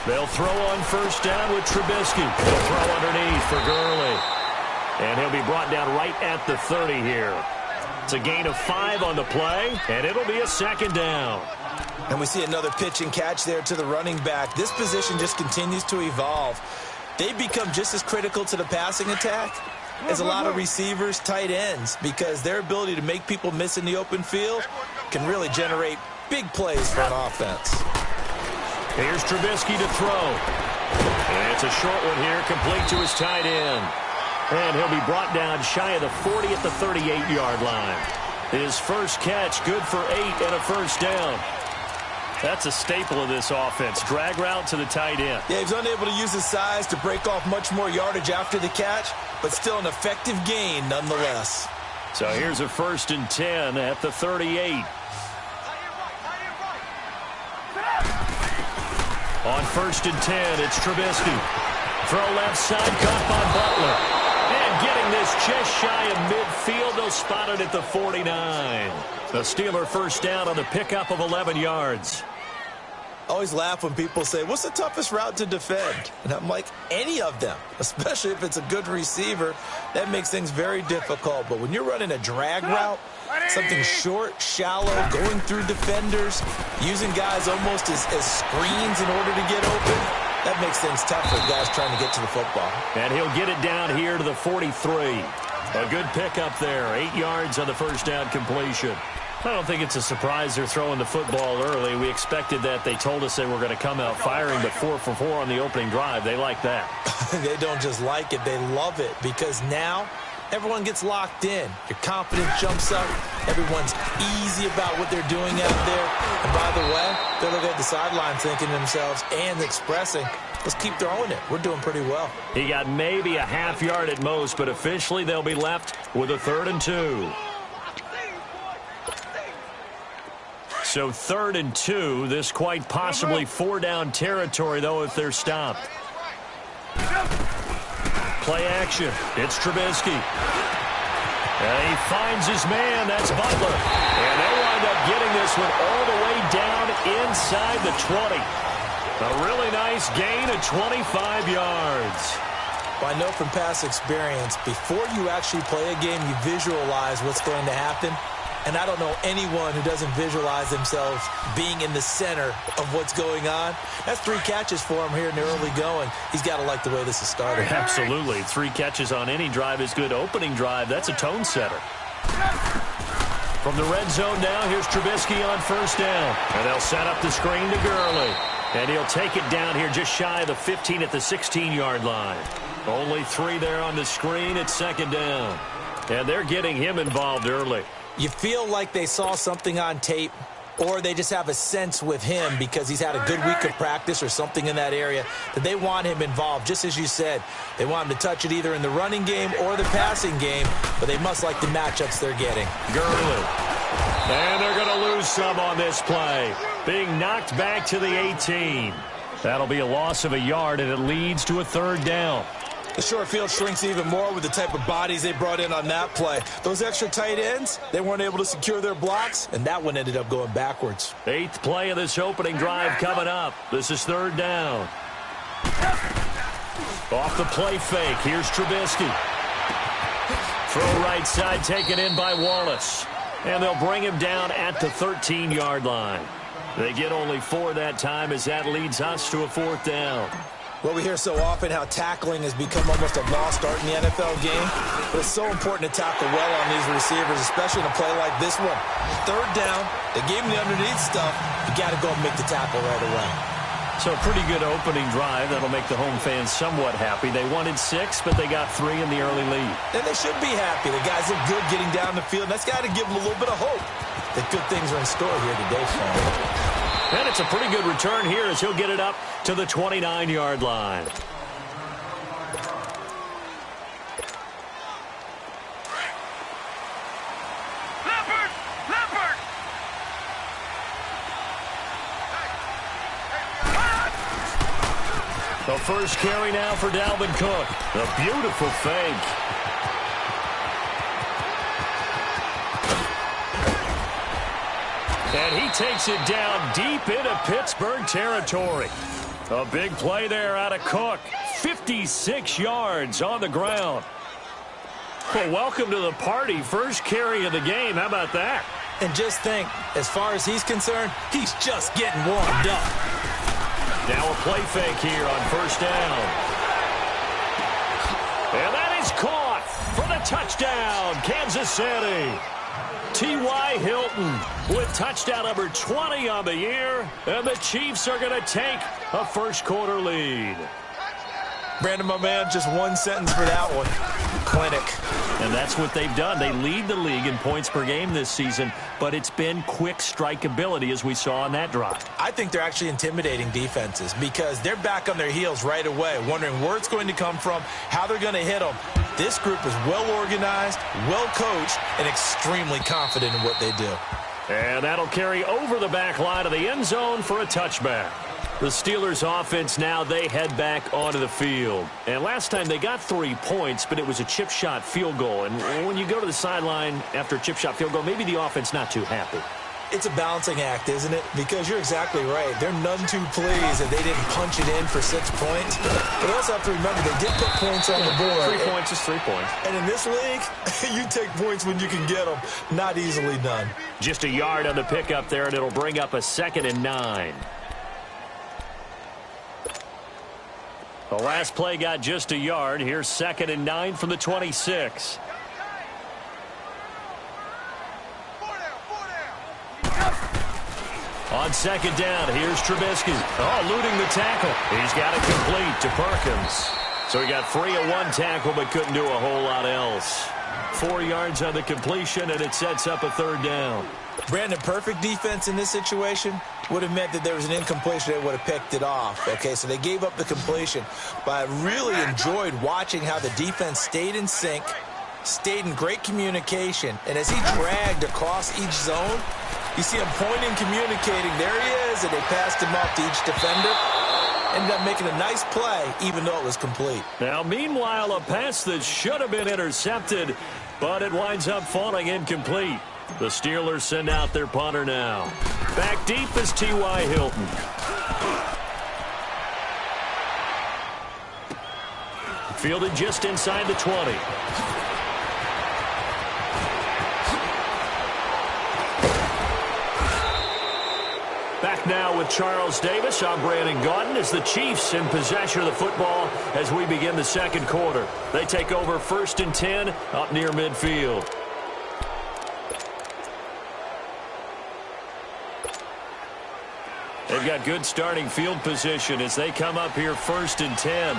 They'll throw on first down with Trubisky. They'll throw underneath for Gurley. And he'll be brought down right at the 30 here. It's a gain of 5 on the play, and it'll be a second down. And we see another pitch and catch there to the running back. This position just continues to evolve. They become just as critical to the passing attack as a lot of receivers, tight ends, because their ability to make people miss in the open field can really generate big plays for an offense. Here's Trubisky to throw. And it's a short one here, complete to his tight end. And he'll be brought down shy of the 40 at the 38-yard line. His first catch, good for 8 and a first down. That's a staple of this offense. Drag route to the tight end. Yeah, he's unable to use his size to break off much more yardage after the catch, but still an effective gain nonetheless. So here's a 1st and 10 at the 38. On 1st and 10, it's Trubisky. Throw left side, caught by Butler. And getting this just shy of midfield, they'll spot it at the 49. The Steeler first down on the pickup of 11 yards. I always laugh when people say, what's the toughest route to defend? And I'm like, any of them, especially if it's a good receiver. That makes things very difficult. But when you're running a drag route, something short, shallow, going through defenders, using guys almost as screens in order to get open, that makes things tough for guys trying to get to the football. And he'll get it down here to the 43. A good pickup there. 8 yards on the first down completion. I don't think it's a surprise they're throwing the football early. We expected that. They told us they were going to come out firing, but 4 for 4 on the opening drive. They like that. They don't just like it. They love it, because now everyone gets locked in. Your confidence jumps up. Everyone's easy about what they're doing out there. And by the way, they're looking at the sideline thinking to themselves and expressing, let's keep throwing it. We're doing pretty well. He got maybe a half yard at most, but officially they'll be left with a 3rd and 2. So 3rd and 2. This quite possibly 4-down territory, though, if they're stopped. Play action. It's Trubisky. And he finds his man. That's Butler. And they wind up getting this one all the way down inside the 20. A really nice gain of 25 yards. Well, I know from past experience, before you actually play a game, you visualize what's going to happen. And I don't know anyone who doesn't visualize themselves being in the center of what's going on. That's 3 catches for him here in the early going. He's got to like the way this is started. Absolutely. 3 catches on any drive is good. Opening drive, that's a tone setter. From the red zone now, here's Trubisky on first down. And they'll set up the screen to Gurley. And he'll take it down here just shy of the 15 at the 16-yard line. Only 3 there on the screen. It's 2nd down. And they're getting him involved early. You feel like they saw something on tape, or they just have a sense with him because he's had a good week of practice or something in that area that they want him involved. Just as you said, they want him to touch it either in the running game or the passing game, but they must like the matchups they're getting. Gurley. And they're going to lose some on this play. Being knocked back to the 18. That'll be a loss of a yard, and it leads to a 3rd down. The short field shrinks even more with the type of bodies they brought in on that play. Those extra tight ends, they weren't able to secure their blocks, and that one ended up going backwards. 8th play of this opening drive coming up. This is 3rd down. Off the play fake, here's Trubisky. Throw right side, taken in by Wallace. And they'll bring him down at the 13-yard line. They get only 4 that time as that leads us to a 4th down. Well, we hear so often how tackling has become almost a lost art in the NFL game, but it's so important to tackle well on these receivers, especially in a play like this one. 3rd down, they gave him the underneath stuff. You got to go and make the tackle right away. So a pretty good opening drive. That'll make the home fans somewhat happy. They wanted 6, but they got 3 in the early lead. And they should be happy. The guys look good getting down the field. That's got to give them a little bit of hope that good things are in store here today for them. And it's a pretty good return here as he'll get it up to the 29-yard line. The first carry now for Dalvin Cook. A beautiful fake. And he takes it down deep into Pittsburgh territory. A big play there out of Cook. 56 yards on the ground. Well, welcome to the party. First carry of the game. How about that? And just think, as far as he's concerned, he's just getting warmed up. Now a play fake here on first down. And that is caught for the touchdown, Kansas City. T.Y. Hilton with touchdown number 20 on the year. And the Chiefs are going to take a first-quarter lead. Brandon, my man, just one sentence for that one. Clinic. And that's what they've done. They lead the league in points per game this season, but it's been quick strike ability as we saw on that drive. I think they're actually intimidating defenses because they're back on their heels right away, wondering where it's going to come from, how they're going to hit them. This group is well-organized, well-coached, and extremely confident in what they do. And that'll carry over the back line of the end zone for a touchback. The Steelers offense now, they head back onto the field. And last time they got 3 points, but it was a chip shot field goal. And when you go to the sideline after a chip shot field goal, maybe the offense not too happy. It's a balancing act, isn't it? Because you're exactly right. They're none too pleased that they didn't punch it in for 6 points. But you also have to remember they did put points on the board. 3 points is 3 points. And in this league, you take points when you can get them. Not easily done. Just a yard on the pickup there, and it'll bring up a 2nd and 9. The last play got just a yard. Here's 2nd and 9 from the 26. On 2nd down, here's Trubisky. Oh, eluding the tackle. He's got it complete to Perkins. So he got free of one tackle but couldn't do a whole lot else. 4 yards on the completion, and it sets up a 3rd down. Brandon, perfect defense in this situation would have meant that there was an incompletion. They would have picked it off. Okay, so they gave up the completion. But I really enjoyed watching how the defense stayed in sync, stayed in great communication. And as he dragged across each zone, you see him pointing, communicating. There he is, and they passed him off to each defender. Ended up making a nice play, even though it was complete. Now, meanwhile, a pass that should have been intercepted, but it winds up falling incomplete. The Steelers send out their punter now. Back deep is T.Y. Hilton. Fielded just inside the 20. Back now with Charles Davis. I'm Brandon Gaudin as the Chiefs in possession of the football as we begin the 2nd quarter. They take over 1st and 10 up near midfield. They've got good starting field position as they come up here 1st and 10.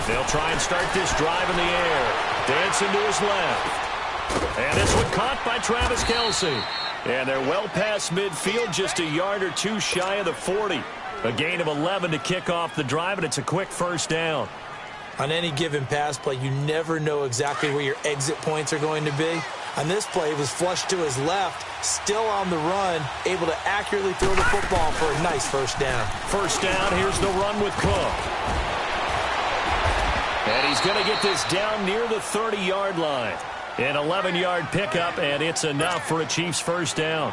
They'll try and start this drive in the air. Dancing to his left. And this one caught by Travis Kelce. And they're well past midfield, just a yard or two shy of the 40. A gain of 11 to kick off the drive, and it's a quick 1st down. On any given pass play, you never know exactly where your exit points are going to be. On this play, it was flushed to his left, still on the run, able to accurately throw the football for a nice 1st down. 1st down, here's the run with Cook. And he's going to get this down near the 30-yard line. An 11-yard pickup, and it's enough for a Chiefs 1st down.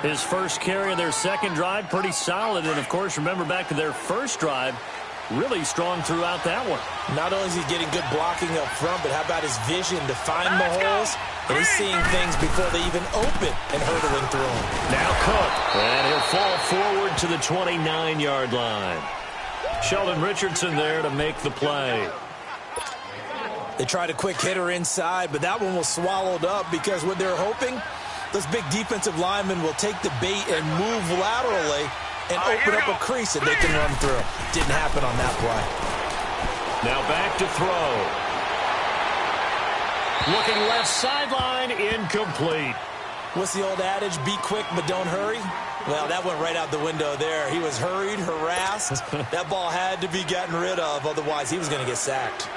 His first carry of their 2nd drive, pretty solid. And, of course, remember back to their 1st drive, really strong throughout that one. Not only is he getting good blocking up front, but how about his vision to find the holes? And he's seeing things before they even open and hurdling through them. Now Cook, and he'll fall forward to the 29-yard line. Sheldon Richardson there to make the play. They tried a quick hitter inside, but that one was swallowed up because what they're hoping, those big defensive linemen will take the bait and move laterally and open up a crease that they can run through. Didn't happen on that play. Now back to throw. Looking left sideline, incomplete. What's the old adage? Be quick, but don't hurry. Well, that went right out the window there. He was hurried, harassed. That ball had to be gotten rid of, otherwise he was going to get sacked.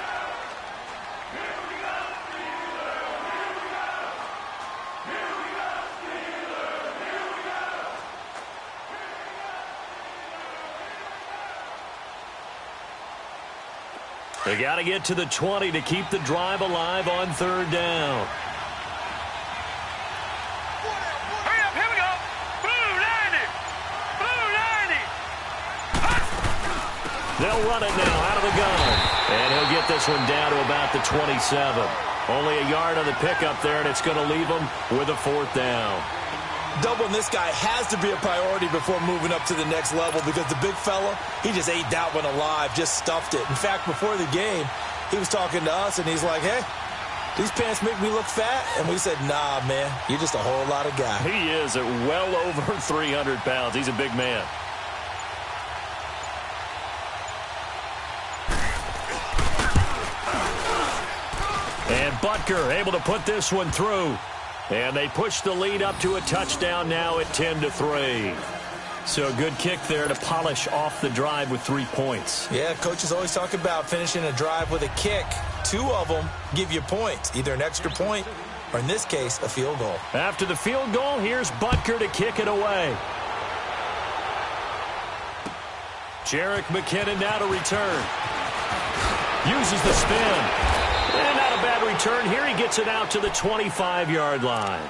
They got to get to the 20 to keep the drive alive on 3rd down. They'll run it now out of the gun. And he'll get this one down to about the 27. Only a yard on the pickup there, and it's going to leave him with a 4th down. Doubling this guy has to be a priority before moving up to the next level because the big fella, he just ate that one alive, just stuffed it. In fact, before the game, he was talking to us, and he's like, hey, these pants make me look fat. And we said, nah, man, you're just a whole lot of guy. He is at well over 300 pounds. He's a big man. And Butker able to put this one through. And they push the lead up to a touchdown now at 10-3. So a good kick there to polish off the drive with 3 points. Yeah, coaches always talk about finishing a drive with a kick. 2 of them give you points, either an extra point or, in this case, a field goal. After the field goal, here's Butker to kick it away. Jerick McKinnon now to return. Uses the spin. And not a bad return here. He gets it out to the 25-yard line.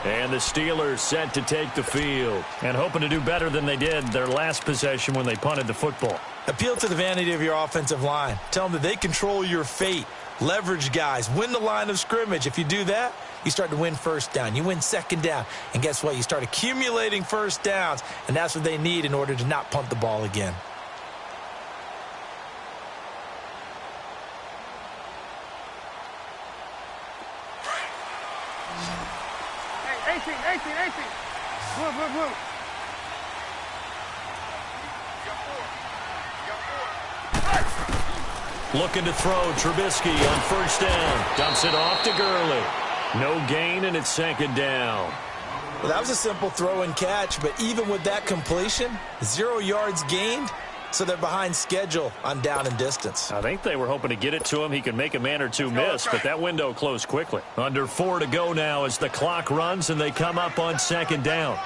And the Steelers set to take the field and hoping to do better than they did their last possession when they punted the football. Appeal to the vanity of your offensive line. Tell them that they control your fate. Leverage guys. Win the line of scrimmage. If you do that, you start to win 1st down. You win 2nd down. And guess what? You start accumulating 1st downs. And that's what they need in order to not punt the ball again. Looking to throw. Trubisky on 1st down. Dumps it off to Gurley. No gain, and it's 2nd down. Well, that was a simple throw and catch, but even with that completion, 0 yards gained, so they're behind schedule on down and distance. I think they were hoping to get it to him. He could make a man or two miss, but that window closed quickly. Under 4 to go now as the clock runs, and they come up on 2nd down.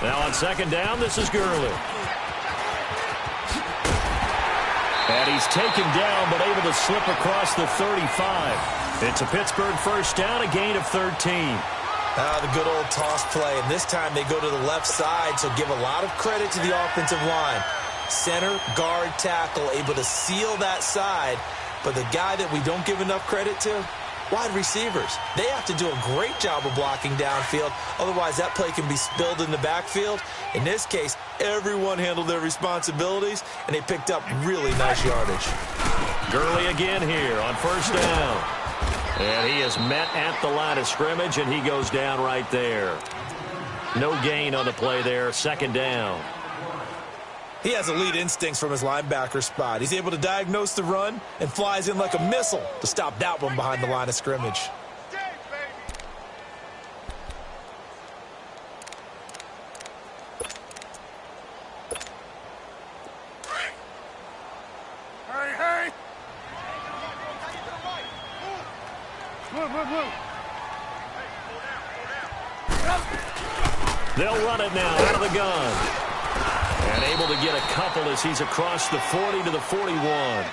Now on 2nd down, this is Gurley. And he's taken down, but able to slip across the 35. It's a Pittsburgh 1st down, a gain of 13. The good old toss play, and this time they go to the left side, so give a lot of credit to the offensive line. Center, guard, tackle, able to seal that side, but the guy that we don't give enough credit to, wide receivers. They have to do a great job of blocking downfield, otherwise that play can be spilled in the backfield. In this case, everyone handled their responsibilities, and they picked up really nice yardage. Gurley again here on 1st down. And he is met at the line of scrimmage, and he goes down right there. No gain on the play there, 2nd down. He has elite instincts from his linebacker spot. He's able to diagnose the run and flies in like a missile to stop that one behind the line of scrimmage. Hurry! Move! They'll run it now out of the gun. And able to get a couple as he's across the 40 to the 41.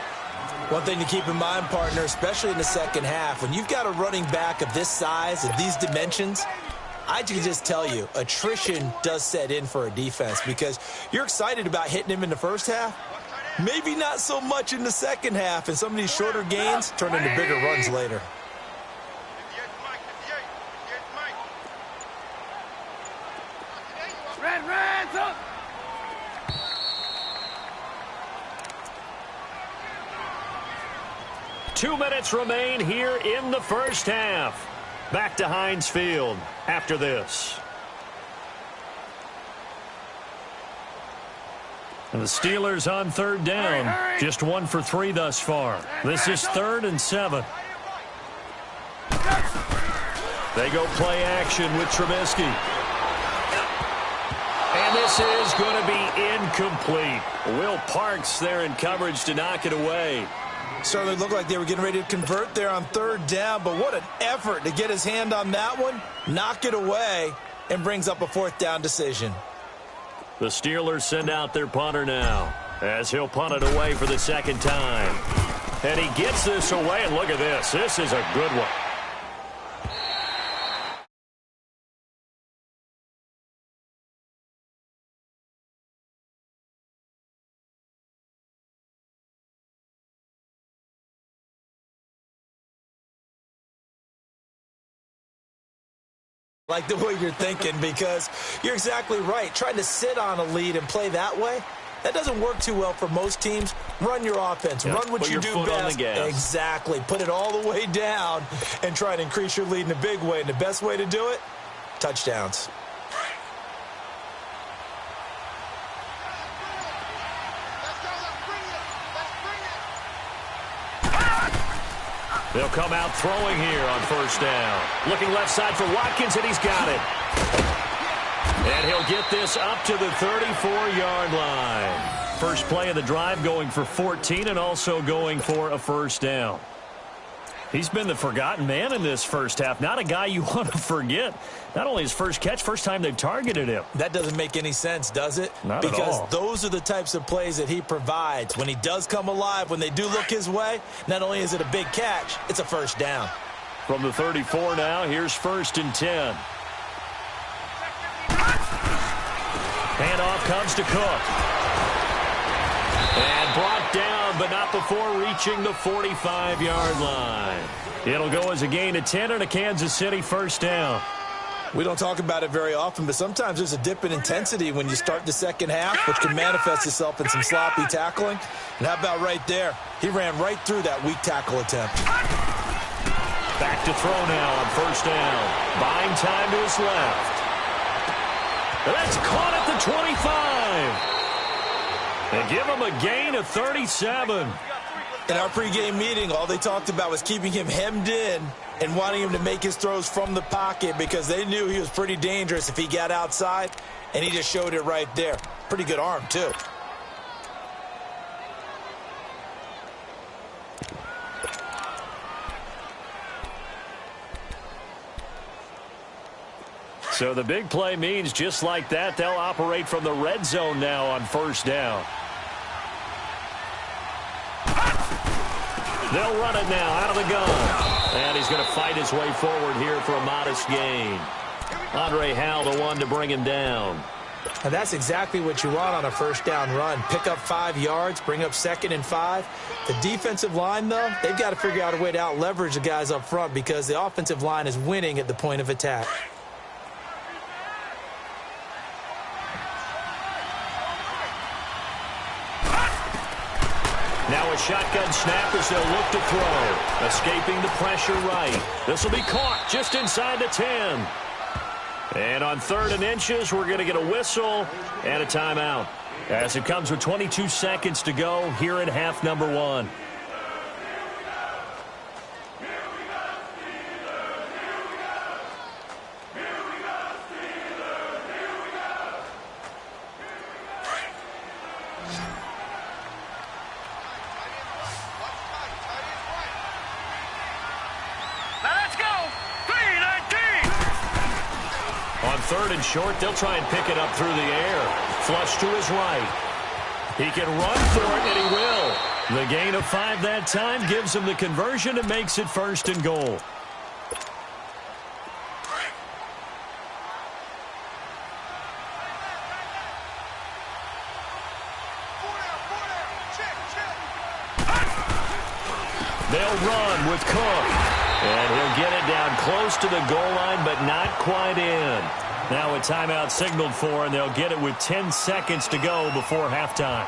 One thing to keep in mind, partner, especially in the 2nd half, when you've got a running back of this size, of these dimensions, I can just tell you, attrition does set in for a defense because you're excited about hitting him in the 1st half. Maybe not so much in the 2nd half, and some of these shorter gains turn into bigger runs later. Red, up! 2 minutes remain here in the 1st half. Back to Heinz Field after this. And the Steelers on 3rd down. Just 1 for 3 thus far. This is 3rd and 7. They go play action with Trubisky. And this is going to be incomplete. Will Parks there in coverage to knock it away. Certainly looked like they were getting ready to convert there on 3rd down, but what an effort to get his hand on that one, knock it away, and brings up a 4th down decision. The Steelers send out their punter now as he'll punt it away for the 2nd time. And he gets this away, and look at this. This is a good one. like the way you're thinking, because you're exactly right. Trying to sit on a lead and play that way, that doesn't work too well for most teams. Run your offense. Yep. Run what you do best. On the gas. Exactly. Put it all the way down and try to increase your lead in a big way. And the best way to do it, touchdowns. They'll come out throwing here on first down. Looking left side for Watkins, and he's got it. And he'll get this up to the 34-yard line. First play of the drive, going for 14 and also going for a first down. He's been the forgotten man in this first half. Not a guy you want to forget. Not only his first catch, first time they've targeted him. That doesn't make any sense, does it? Not at all. Because those are the types of plays that he provides. When he does come alive, when they do look his way, not only is it a big catch, it's a first down. From the 34 now, here's 1st and 10. Handoff comes to Cook. And brought down, but not before reaching the 45-yard line. It'll go as a gain of 10 and a Kansas City first down. We don't talk about it very often, but sometimes there's a dip in intensity when you start the second half, which can manifest itself in some sloppy tackling. And how about right there? He ran right through that weak tackle attempt. Back to throw now on first down. Buying time to his left. That's caught at the 25. They give him a gain of 37. In our pregame meeting, all they talked about was keeping him hemmed in and wanting him to make his throws from the pocket because they knew he was pretty dangerous if he got outside, and he just showed it right there. Pretty good arm, too. So the big play means just like that, they'll operate from the red zone now on first down. They'll run it now out of the gun. And he's going to fight his way forward here for a modest gain. Andre Howell, the one to bring him down. And that's exactly what you want on a first down run. Pick up 5 yards, bring up 2nd and 5. The defensive line, though, they've got to figure out a way to out-leverage the guys up front because the offensive line is winning at the point of attack. Now a shotgun snap as they'll look to throw. Escaping the pressure right. This will be caught just inside the 10. And on 3rd and inches, we're going to get a whistle and a timeout. As it comes with 22 seconds to go here in half number 1. On 3rd and short, they'll try and pick it up through the air. Flush to his right. He can run for it, and he will. The gain of 5 that time gives him the conversion and makes it 1st and goal. They'll run with Cook. And he'll get it down close to the goal line, but not quite in. Now a timeout signaled for, and they'll get it with 10 seconds to go before halftime.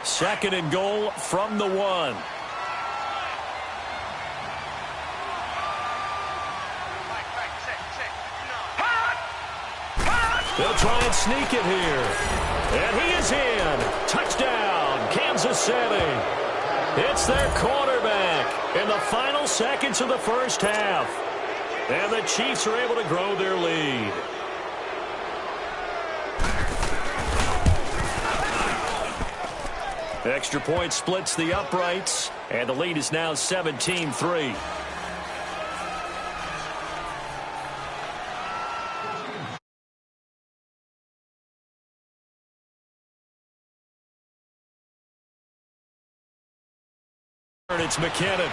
2nd and goal from the 1. They'll try and sneak it here. And he is in. Touchdown, Kansas City. It's their quarterback in the final seconds of the first half. And the Chiefs are able to grow their lead. Extra point splits the uprights, and the lead is now 17-3. It's McKinnon.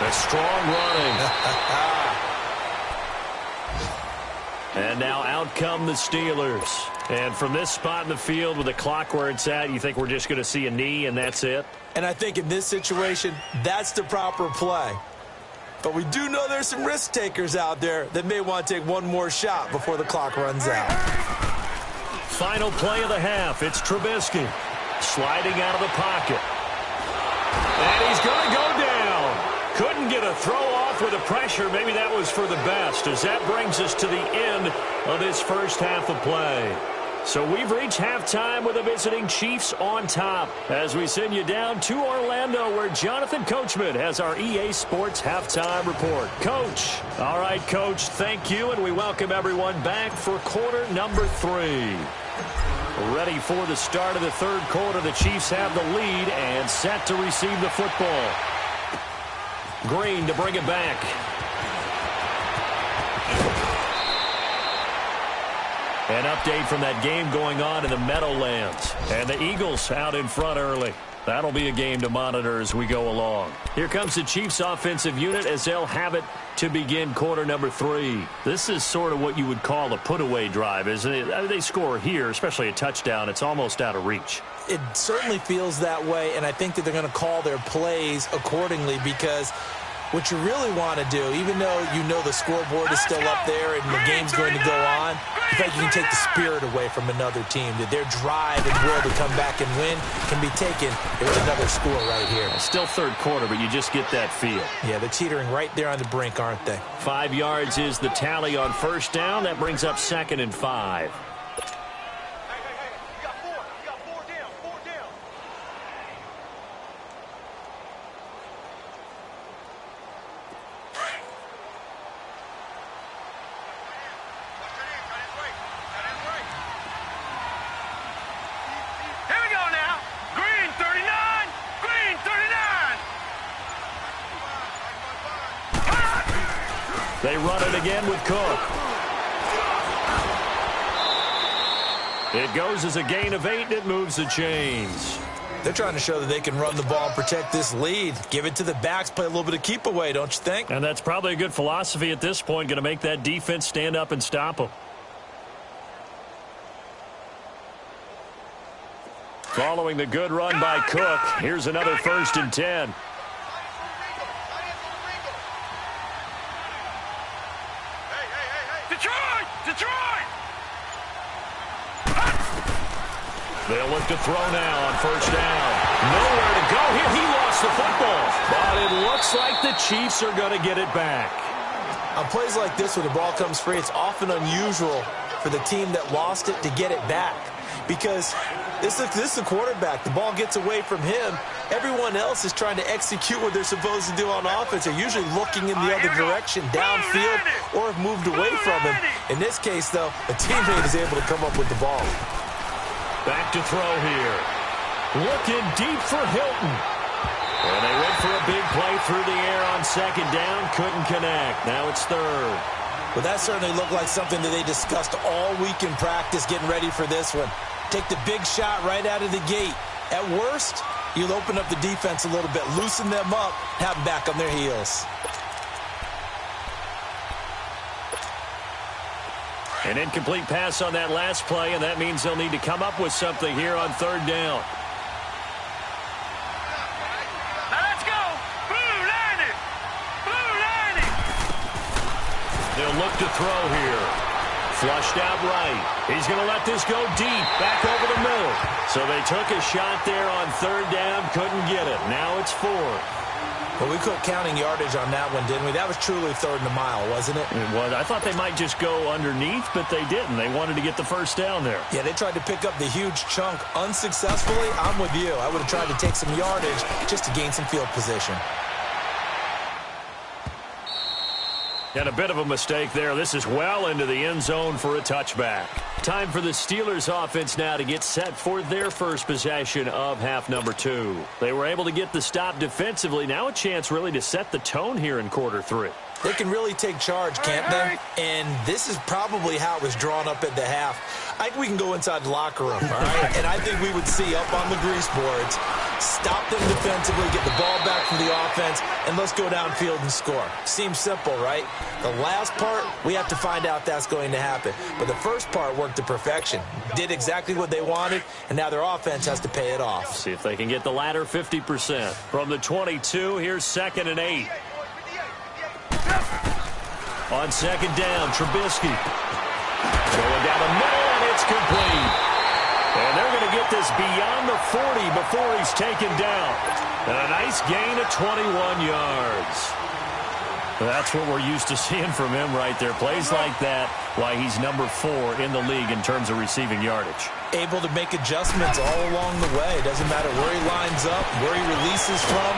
A strong running. And now out come the Steelers. And from this spot in the field with the clock where it's at, you think we're just going to see a knee and that's it? And I think in this situation, that's the proper play. But we do know there's some risk takers out there that may want to take one more shot before the clock runs out. Final play of the half. It's Trubisky sliding out of the pocket. And he's going to go down. Couldn't get a throw off with the pressure. Maybe that was for the best, as that brings us to the end of this first half of play. So we've reached halftime with the visiting Chiefs on top as we send you down to Orlando, where Jonathan Coachman has our EA Sports halftime report. Coach. All right, Coach, thank you, and we welcome everyone back for quarter number 3. Ready for the start of the third quarter. The Chiefs have the lead and set to receive the football. Green to bring it back. An update from that game going on in the Meadowlands. And the Eagles out in front early. That'll be a game to monitor as we go along. Here comes the Chiefs offensive unit as they'll have it to begin quarter number 3. This is sort of what you would call a put-away drive, isn't it? They score here, especially a touchdown. It's almost out of reach. It certainly feels that way, and I think that they're going to call their plays accordingly, because what you really want to do, even though you know the scoreboard is still up there and the game's going to go on, in fact, you can take the spirit away from another team, that their drive and will to come back and win can be taken with another score right here. Still third quarter, but you just get that feel. Yeah, they're teetering right there on the brink, aren't they? 5 yards is the tally on first down. That brings up 2nd and 5. They run it again with Cook. It goes as a gain of 8, and it moves the chains. They're trying to show that they can run the ball and protect this lead. Give it to the backs, play a little bit of keep away, don't you think? And that's probably a good philosophy at this point, going to make that defense stand up and stop them. Following the good run by Cook, here's another 1st and 10. Detroit! They'll look to throw now on first down. Nowhere to go here. He lost the football. But it looks like the Chiefs are going to get it back. On plays like this where the ball comes free, it's often unusual for the team that lost it to get it back. Because this is the quarterback. The ball gets away from him. Everyone else is trying to execute what they're supposed to do on offense. They're usually looking in the other direction, downfield, or have moved away from him. In this case, though, a teammate is able to come up with the ball. Back to throw here. Looking deep for Hilton. And they went for a big play through the air on 2nd down. Couldn't connect. Now it's 3rd. Well, that certainly looked like something that they discussed all week in practice, getting ready for this one. Take the big shot right out of the gate. At worst, you'll open up the defense a little bit, loosen them up, have them back on their heels. An incomplete pass on that last play, and that means they'll need to come up with something here on 3rd down. Now let's go! Blue 90! Blue 90! They'll look to throw here. Flushed out right. He's going to let this go deep, back over the middle. So they took a shot there on 3rd down, couldn't get it. Now it's 4th. Well, we quit counting yardage on that one, didn't we? That was truly 3rd and a mile, wasn't it? It was. I thought they might just go underneath, but they didn't. They wanted to get the first down there. Yeah, they tried to pick up the huge chunk unsuccessfully. I'm with you. I would have tried to take some yardage just to gain some field position. And a bit of a mistake there. This is well into the end zone for a touchback. Time for the Steelers offense now to get set for their first possession of half number 2. They were able to get the stop defensively. Now a chance really to set the tone here in quarter 3. They can really take charge, can't they? And this is probably how it was drawn up at the half. I think we can go inside the locker room, all right? And I think we would see up on the grease boards, stop them defensively, get the ball back from the offense, and let's go downfield and score. Seems simple, right? The last part, we have to find out that's going to happen. But the first part worked to perfection. Did exactly what they wanted, and now their offense has to pay it off. See if they can get the latter 50%. From the 22, here's 2nd and 8. On second down, Trubisky. Going down the middle, and it's complete. And they're going to get this beyond the 40 before he's taken down. And a nice gain of 21 yards. That's what we're used to seeing from him right there. Plays like that, why he's number 4 in the league in terms of receiving yardage. Able to make adjustments all along the way. Doesn't matter where he lines up, where he releases from.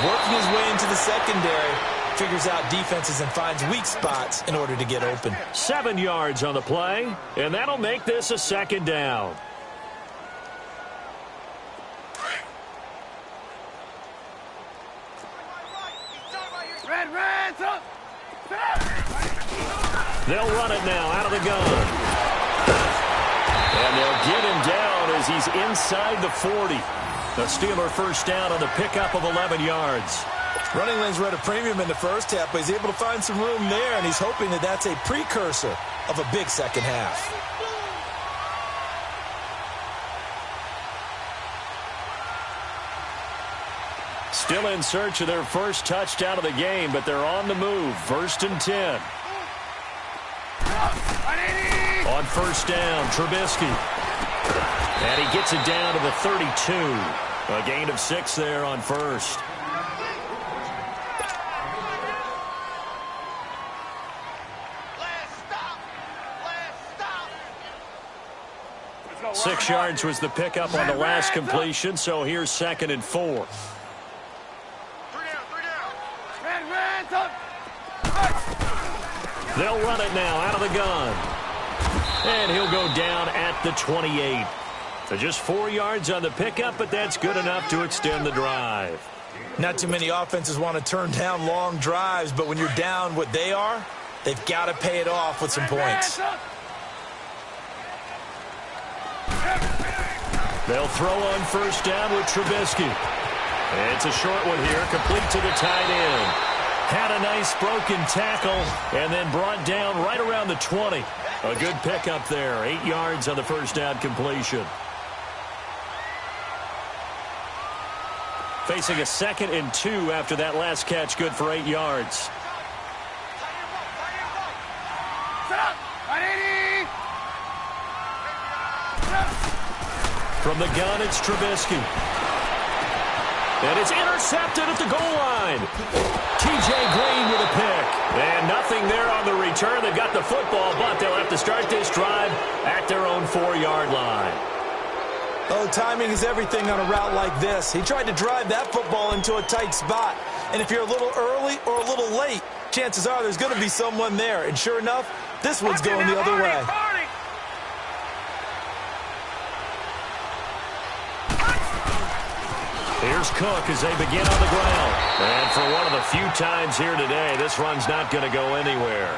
Working his way into the secondary. Figures out defenses and finds weak spots in order to get open. 7 yards on the play, and that'll make this a second down. They'll run it now out of the gun. And they'll get him down as he's inside the 40. The Steeler first down on the pickup of 11 yards. Running lanes were at a premium in the first half, but he's able to find some room there, and he's hoping that that's a precursor of a big second half. Still in search of their first touchdown of the game, but they're on the move. 1st and 10. On first down, Trubisky. And he gets it down to the 32. A gain of 6 there on first. Let's 6 yards was the pickup on the last completion, so here's 2nd and 4. They'll run it now out of the gun. And he'll go down at the 28. So just 4 yards on the pickup, but that's good enough to extend the drive. Not too many offenses want to turn down long drives, but when you're down what they are, they've got to pay it off with some points. They'll throw on first down with Trubisky. It's a short one here, complete to the tight end. Had a nice broken tackle and then brought down right around the 20. A good pickup there, 8 yards on the first down completion. Facing a 2nd and 2 after that last catch, good for 8 yards. From the gun, it's Trubisky. And it's intercepted at the goal line. T.J. Green with a pick. And nothing there on the return. They've got the football, but they'll have to start this drive at their own 4-yard line. Oh, timing is everything on a route like this. He tried to drive that football into a tight spot. And if you're a little early or a little late, chances are there's going to be someone there. And sure enough, this one's going the other way. Here's Cook as they begin on the ground. And for one of the few times here today, this run's not going to go anywhere.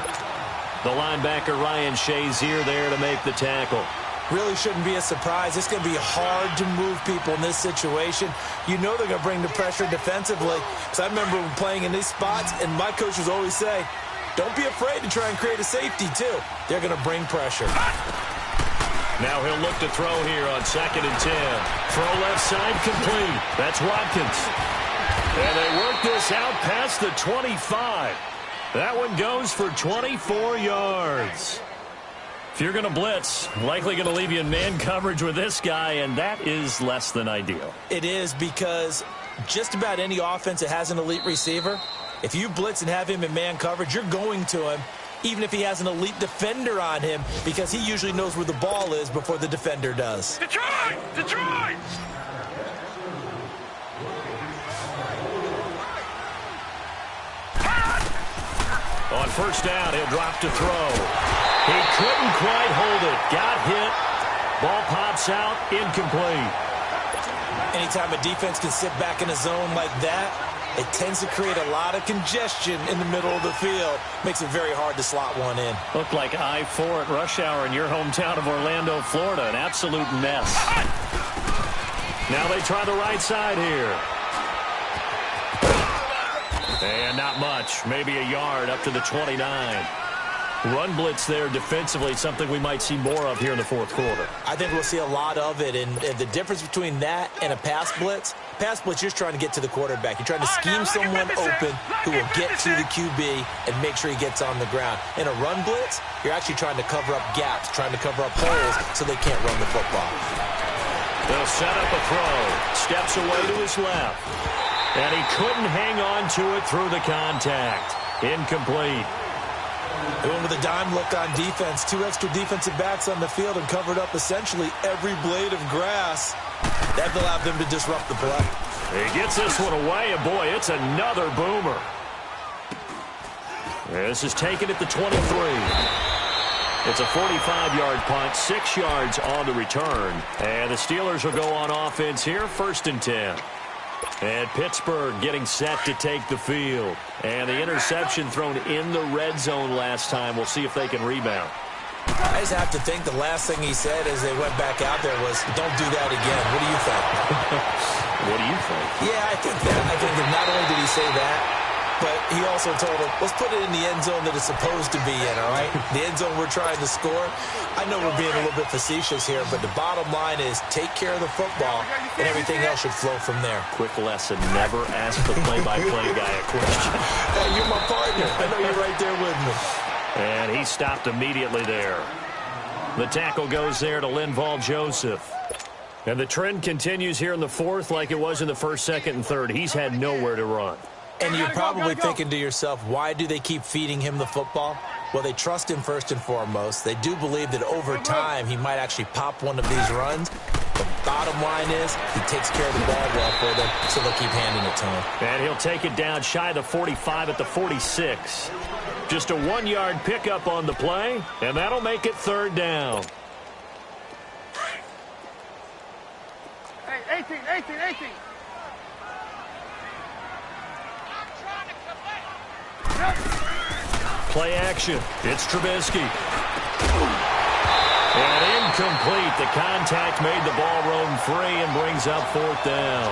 The linebacker Ryan Shazier there to make the tackle. Really shouldn't be a surprise. It's going to be hard to move people in this situation. You know they're going to bring the pressure defensively. Because I remember playing in these spots, and my coaches always say, don't be afraid to try and create a safety, too. They're going to bring pressure. Now he'll look to throw here on 2nd and 10. Throw left side complete. That's Watkins. And they work this out past the 25. That one goes for 24 yards. If you're going to blitz, likely going to leave you in man coverage with this guy, and that is less than ideal. It is, because just about any offense that has an elite receiver, if you blitz and have him in man coverage, you're going to him, even if he has an elite defender on him, because he usually knows where the ball is before the defender does. Detroit! Detroit! On first down, he'll drop to throw. He couldn't quite hold it. Got hit. Ball pops out. Incomplete. Anytime a defense can sit back in a zone like that, it tends to create a lot of congestion in the middle of the field. Makes it very hard to slot one in. Looked like I-4 at rush hour in your hometown of Orlando, Florida. An absolute mess. Now they try the right side here. And not much. Maybe a yard up to the 29. Run blitz there defensively, something we might see more of here in the fourth quarter. I think we'll see a lot of it, and the difference between that and a pass blitz, you're just trying to get to the quarterback. You're trying to scheme someone open who will get to the QB and make sure he gets on the ground. In a run blitz, you're actually trying to cover up gaps, trying to cover up holes so they can't run the football. They'll set up a throw. Steps away to his left. And he couldn't hang on to it through the contact. Incomplete. They went with a dime look on defense. 2 extra defensive backs on the field and covered up essentially every blade of grass. That allowed them to disrupt the play. He gets this one away, and boy, it's another boomer. This is taken at the 23. It's a 45-yard punt, 6 yards on the return. And the Steelers will go on offense here, 1st and 10. And Pittsburgh getting set to take the field. And the interception thrown in the red zone last time. We'll see if they can rebound. I just have to think the last thing he said as they went back out there was, don't do that again. What do you think? What do you think? Yeah, I think that. I think that not only did he say that, but he also told him, let's put it in the end zone that it's supposed to be in, all right? The end zone we're trying to score. I know we're being a little bit facetious here, but the bottom line is take care of the football, and everything else should flow from there. Quick lesson, never ask the play-by-play guy a question. Hey, you're my partner. I know you're right there with me. And he stopped immediately there. The tackle goes there to Linval Joseph. And the trend continues here in the fourth like it was in the first, second, and third. He's had nowhere to run. And you're probably thinking to yourself, why do they keep feeding him the football? Well, they trust him first and foremost. They do believe that over time he might actually pop one of these runs. The bottom line is he takes care of the ball well for them, so they'll keep handing it to him. And he'll take it down shy of the 45 at the 46. Just a 1-yard pickup on the play, and that'll make it 3rd down. Hey, 18. Play action. It's Trubisky. And incomplete. The contact made the ball roam free and brings up 4th down.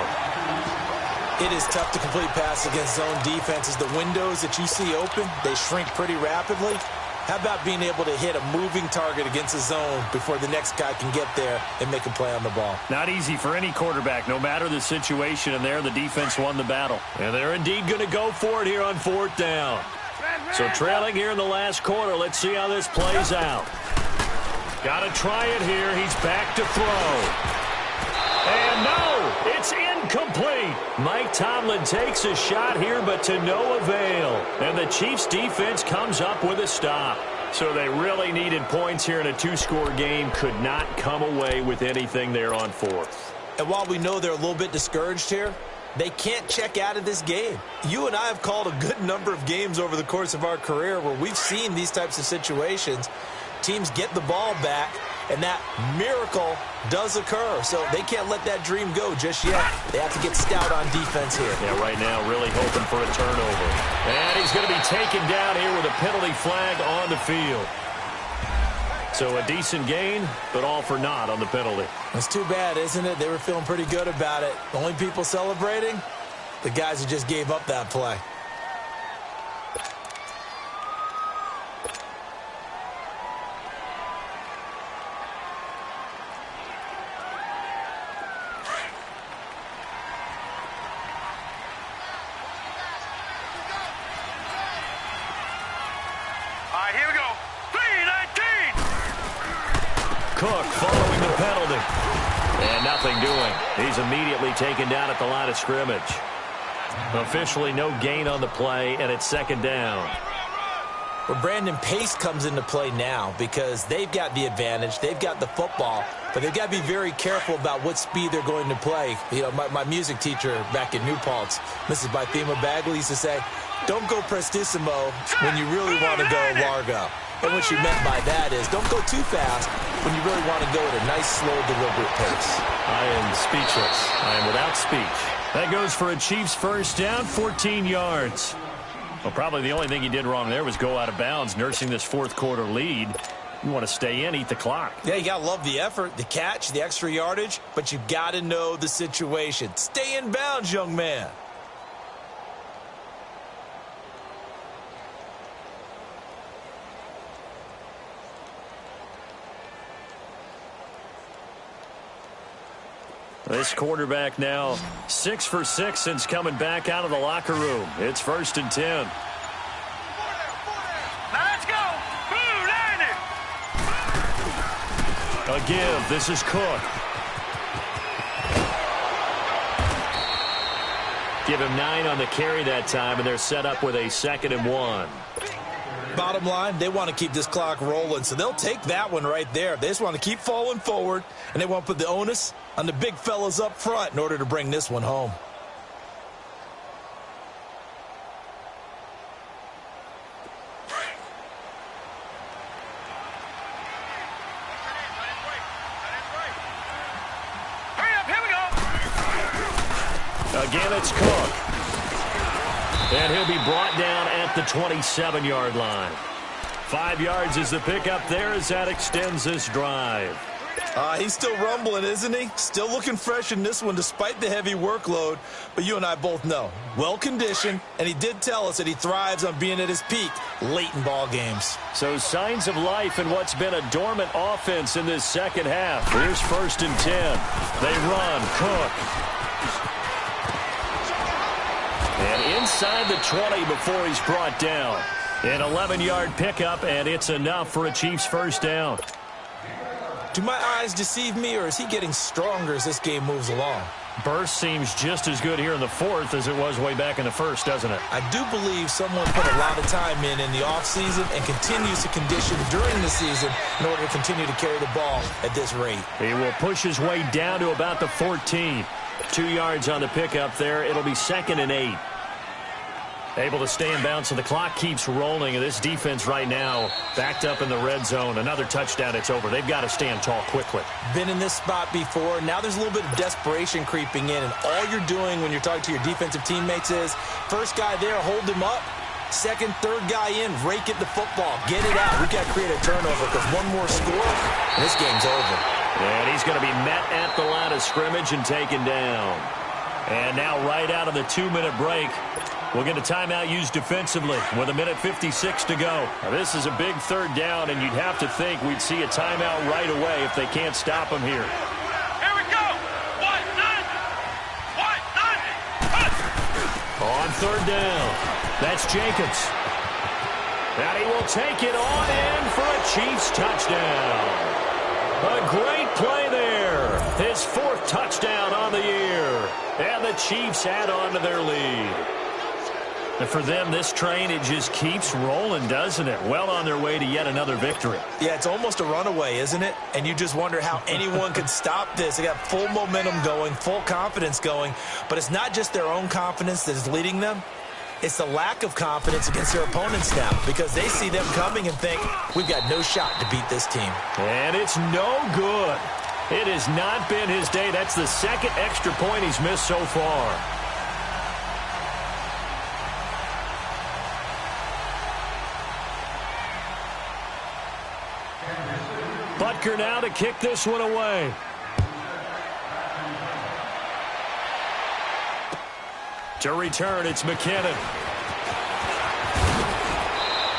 It is tough to complete pass against zone defenses. The windows that you see open, they shrink pretty rapidly. How about being able to hit a moving target against a zone before the next guy can get there and make a play on the ball? Not easy for any quarterback, no matter the situation, and there the defense won the battle. And they're indeed going to go for it here on 4th down. So trailing here in the last quarter, let's see how this plays out. Got to try it here. He's back to throw. And no, it's incomplete. Mike Tomlin takes a shot here, but to no avail. And the Chiefs defense comes up with a stop. So they really needed points here in a 2-score game. Could not come away with anything there on 4th. And while we know they're a little bit discouraged here, they can't check out of this game. You and I have called a good number of games over the course of our career where we've seen these types of situations. Teams get the ball back, and that miracle does occur. So they can't let that dream go just yet. They have to get stout on defense here. Yeah, right now really hoping for a turnover. And he's going to be taken down here with a penalty flag on the field. So a decent gain, but all for naught on the penalty. It's too bad, isn't it? They were feeling pretty good about it. The only people celebrating, the guys who just gave up that play. Here we go. 3-19. Cook following the penalty. And nothing doing. He's immediately taken down at the line of scrimmage. Officially no gain on the play, and it's 2nd down. Well, Brandon, pace comes into play now because they've got the advantage. They've got the football, but they've got to be very careful about what speed they're going to play. You know, my music teacher back in New Paltz, Mrs. Bythema Bagley, used to say, don't go prestissimo when you really want to go largo. And what she meant by that is don't go too fast when you really want to go at a nice, slow, deliberate pace. I am speechless. I am without speech. That goes for a Chiefs 1st down, 14 yards. Well, probably the only thing he did wrong there was go out of bounds, nursing this 4th quarter lead. You want to stay in, eat the clock. Yeah, you got to love the effort, the catch, the extra yardage, but you got to know the situation. Stay in bounds, young man. This quarterback now 6 for 6 since coming back out of the locker room. It's 1st and 10. Now let's go. Blue line it. A give. This is Cook. Give him 9 on the carry that time, and they're set up with a 2nd and 1. Bottom line, they want to keep this clock rolling, so they'll take that one right there. They just want to keep falling forward, and they want to put the onus on the big fellas up front in order to bring this one home. Hurry up, here we go. Again, it's Cook. And he'll be brought down at the 27-yard line. 5 yards is the pickup there as that extends this drive. He's still rumbling, isn't he? Still looking fresh in this one despite the heavy workload. But you and I both know, well-conditioned, and he did tell us that he thrives on being at his peak late in ball games. So signs of life in what's been a dormant offense in this second half. Here's 1st and 10. They run. Cook. And inside the 20 before he's brought down. An 11-yard pickup, and it's enough for a Chiefs first down. Do my eyes deceive me, or is he getting stronger as this game moves along? Burst seems just as good here in the 4th as it was way back in the 1st, doesn't it? I do believe someone put a lot of time in the offseason and continues to condition during the season in order to continue to carry the ball at this rate. He will push his way down to about the 14. 2 yards on the pickup there. It'll be 2nd and 8. Able to stay in bounds, so the clock keeps rolling. And this defense right now backed up in the red zone. Another touchdown, it's over. They've got to stand tall quickly. Been in this spot before. Now there's a little bit of desperation creeping in. And all you're doing when you're talking to your defensive teammates is, first guy there, hold him up. Second, third guy in, rake at the football. Get it out. We've got to create a turnover because one more score, and this game's over. And he's going to be met at the line of scrimmage and taken down. And now right out of the 2-minute break, we'll get a timeout used defensively with 1:56 to go. Now, this is a big 3rd down, and you'd have to think we'd see a timeout right away if they can't stop him here. Here we go. 1-9. On 3rd down, that's Jacobs. And he will take it on in for a Chiefs touchdown. A great play there. His 4th touchdown on the year. And the Chiefs add on to their lead. And for them, this train, it just keeps rolling, doesn't it? Well on their way to yet another victory. Yeah, it's almost a runaway, isn't it? And you just wonder how anyone could stop this. They got full momentum going, full confidence going. But it's not just their own confidence that is leading them. It's the lack of confidence against their opponents now because they see them coming and think, we've got no shot to beat this team. And it's no good. It has not been his day. That's the 2nd extra point he's missed so far. Butker now to kick this one away. To return, it's McKinnon.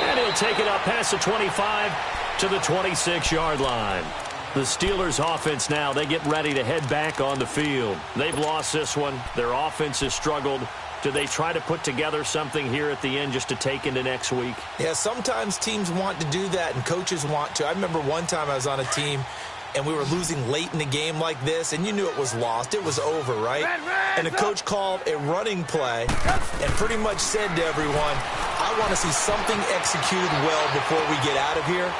And he'll take it up past the 25 to the 26-yard line. The Steelers' offense now, they get ready to head back on the field. They've lost this one. Their offense has struggled. Do they try to put together something here at the end just to take into next week? Yeah, sometimes teams want to do that and coaches want to. I remember one time I was on a team and we were losing late in the game like this, and you knew it was lost. It was over, right? And the coach called a running play and pretty much said to everyone, I want to see something executed well before we get out of here.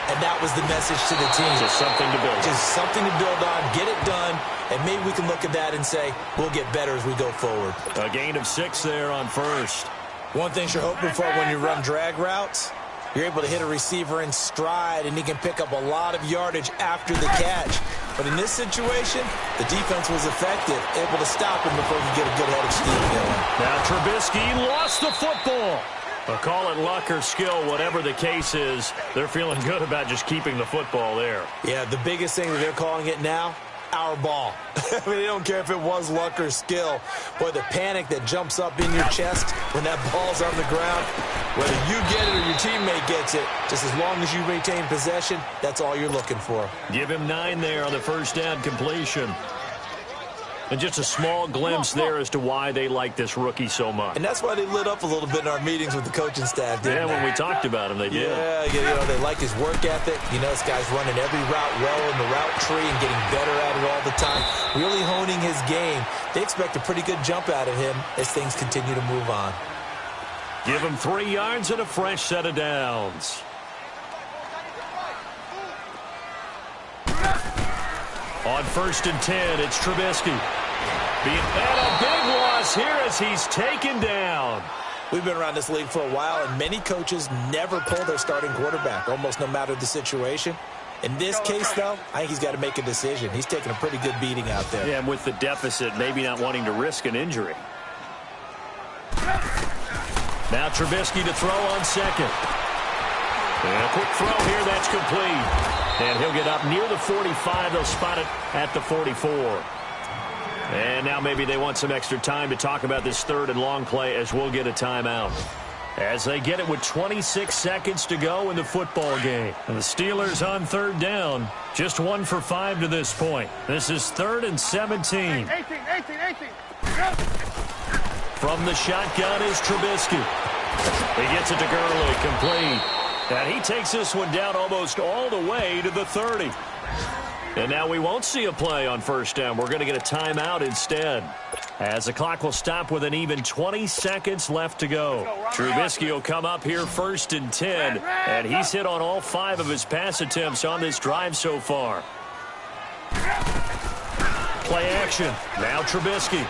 And that was the message to the team. Just something to build on. Just something to build on, get it done, and maybe we can look at that and say, we'll get better as we go forward. A gain of 6 there on 1st. One thing you're hoping for when you run drag routes, you're able to hit a receiver in stride, and he can pick up a lot of yardage after the catch. But in this situation, the defense was effective, able to stop him before he could get a good head of steam going. Now Trubisky lost the football. But call it luck or skill, whatever the case is, they're feeling good about just keeping the football there. Yeah, the biggest thing that they're calling it now, our ball. I mean, they don't care if it was luck or skill. Boy, the panic that jumps up in your chest when that ball's on the ground, whether you get it or your teammate gets it, just as long as you retain possession, that's all you're looking for. Give him 9 there on the 1st down completion. And just a small glimpse there as to why they like this rookie so much. And that's why they lit up a little bit in our meetings with the coaching staff. Yeah, when we talked about him, they did. Yeah, they like his work ethic. This guy's running every route well in the route tree and getting better at it all the time, really honing his game. They expect a pretty good jump out of him as things continue to move on. Give him 3 yards and a fresh set of downs. On 1st and 10, it's Trubisky. And a big loss here as he's taken down. We've been around this league for a while, and many coaches never pull their starting quarterback, almost no matter the situation. In this case, though, I think he's got to make a decision. He's taking a pretty good beating out there. Yeah, and with the deficit, maybe not wanting to risk an injury. Now Trubisky to throw on second. And a quick throw here, that's complete. And he'll get up near the 45. They'll spot it at the 44. And now maybe they want some extra time to talk about this 3rd and long play as we'll get a timeout. As they get it with 26 seconds to go in the football game. And the Steelers on 3rd down. Just 1 for 5 to this point. This is 3rd and 17. 18. Go. From the shotgun is Trubisky. He gets it to Gurley, complete. And he takes this one down almost all the way to the 30. And now we won't see a play on 1st down. We're going to get a timeout instead. As the clock will stop with an even 20 seconds left to go. Trubisky will come up here 1st and 10. And he's hit on all 5 of his pass attempts on this drive so far. Play action. Now Trubisky.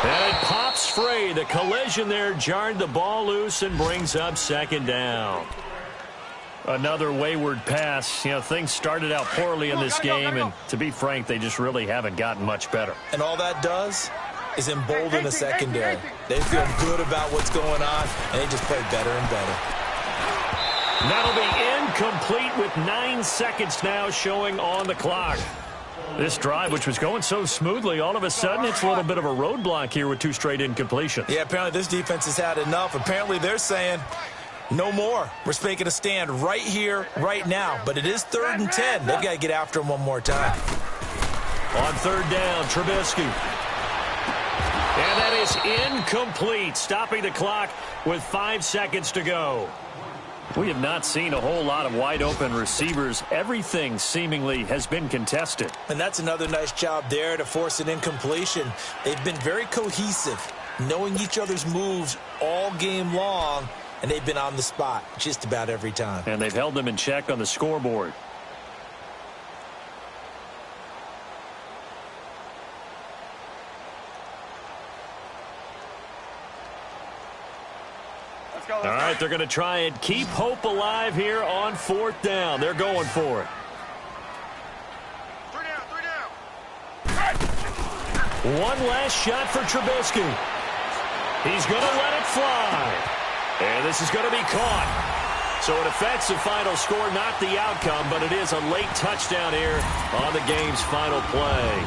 And it pops free. The collision there jarred the ball loose and brings up 2nd down. Another wayward pass. Things started out poorly in this game, and to be frank, they just really haven't gotten much better. And all that does is embolden the secondary. They feel good about what's going on, and they just play better and better. That'll be incomplete with 9 seconds now showing on the clock. This drive, which was going so smoothly, all of a sudden it's a little bit of a roadblock here with 2 straight incompletions. Yeah, apparently this defense has had enough. Apparently they're saying no more. We're making a stand right here, right now. But it is 3rd and 10. They've got to get after him one more time. On 3rd down, Trubisky. And that is incomplete, stopping the clock with 5 seconds to go. We have not seen a whole lot of wide-open receivers. Everything seemingly has been contested. And that's another nice job there to force an incompletion. They've been very cohesive, knowing each other's moves all game long, and they've been on the spot just about every time. And they've held them in check on the scoreboard. All right, they're going to try and keep hope alive here on 4th down. They're going for it. 3 down. One last shot for Trubisky. He's going to let it fly. And this is going to be caught. So it affects the final score, not the outcome, but it is a late touchdown here on the game's final play.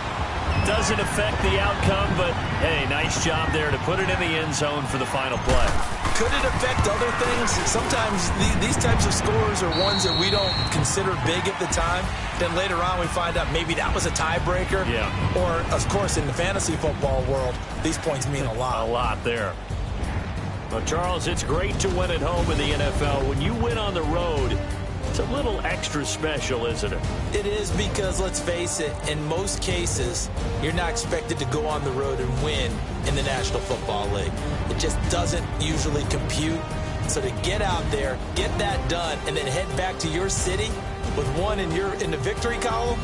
Doesn't affect the outcome, but, hey, nice job there to put it in the end zone for the final play. Could it affect other things? Sometimes these types of scores are ones that we don't consider big at the time. Then later on we find out maybe that was a tiebreaker. Yeah. Or, of course, in the fantasy football world, these points mean a lot. A lot there. Well, Charles, it's great to win at home in the NFL. When you win on the road, it's a little extra special, isn't it? It is because, let's face it, in most cases, you're not expected to go on the road and win in the National Football League. It just doesn't usually compute. So to get out there, get that done, and then head back to your city with one in the victory column,